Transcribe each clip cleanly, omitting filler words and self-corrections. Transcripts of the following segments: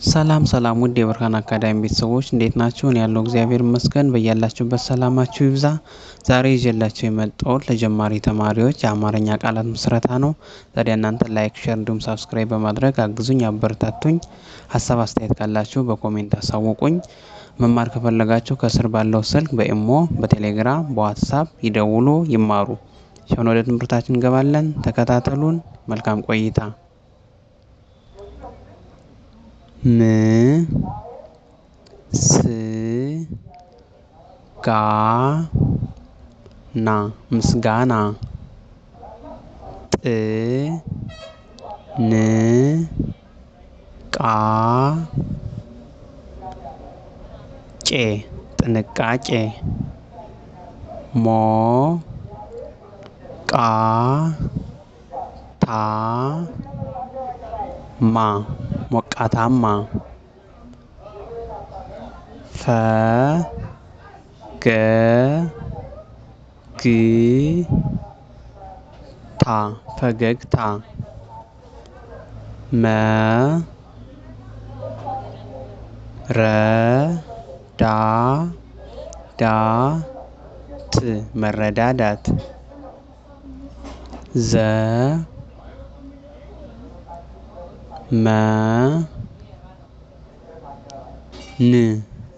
ሰላም ሰላም ውድ የብርሃን አካዳሚ ቤተሰቦች እንዴት ናችሁ? እኔ ያለው እግዚአብሔር ይመስገን። በያላችሁበት ሰላማችሁ ይብዛ። ዛሬ ይዤላችሁ የመጣሁት ለጀማሪ ተማሪዎች የአማርኛ ቃላት ምስረታ ነው። ታዲያ እናንተ ላይክ፣ ሼር እንዲሁም ሳብስክራይብ በማድረግ አግዙኝ፣ አበረታቱኝ። ሀሳብ አስተያየት ካላችሁ በኮሜንት አሳውቁኝ። መማር ከፈለጋችሁ ከስር ባለው ስልክ በኢሞ፣ በቴሌግራም፣ በዋትሳፕ ይደውሉ፣ ይማሩ። ሲሆን ወደ ትምህርታችን እንገባለን። ተከታተሉን። መልካም ቆይታ። ምስጋና ጥንቃቄ ሞቃታማ ፈገግታ መረዳዳት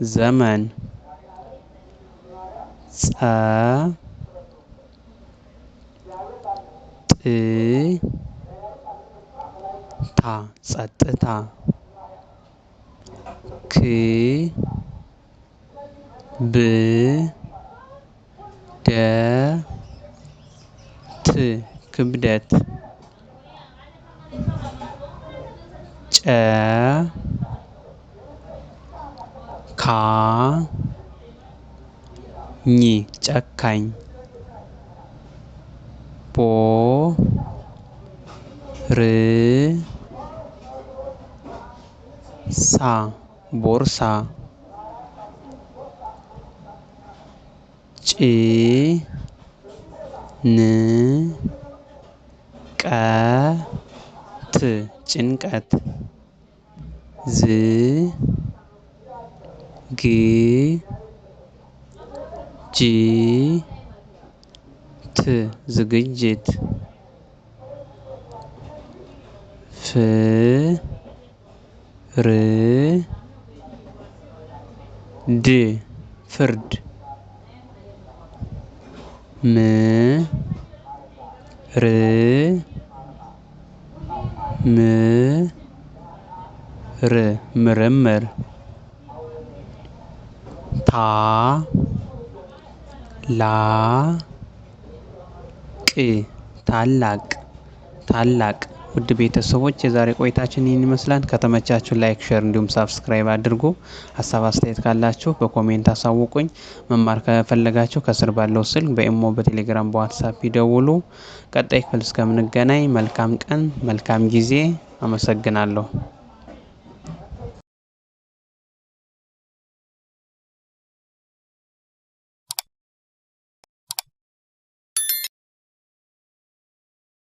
ዘመን ጸጥታ ክብደት ጨካኝ ቦርሳ ጭንቀት ዝግጅት ፍርድ ምርምር ታላቅ ውድ ቤተሰቦች የዛሬ ቆይታችን ይህን ይመስላል። ከተመቻችሁ ላይክ፣ ሼር እንዲሁም ሳብስክራይብ አድርጉ። ሀሳብ አስተያየት ካላችሁ በኮሜንት አሳውቁኝ። መማር ከፈለጋችሁ ከስር ባለው ስልክ በኢሞ፣ በቴሌግራም፣ በዋትሳፕ ይደውሉ። ቀጣይ ክፍል እስከምንገናኝ መልካም ቀን፣ መልካም ጊዜ። አመሰግናለሁ።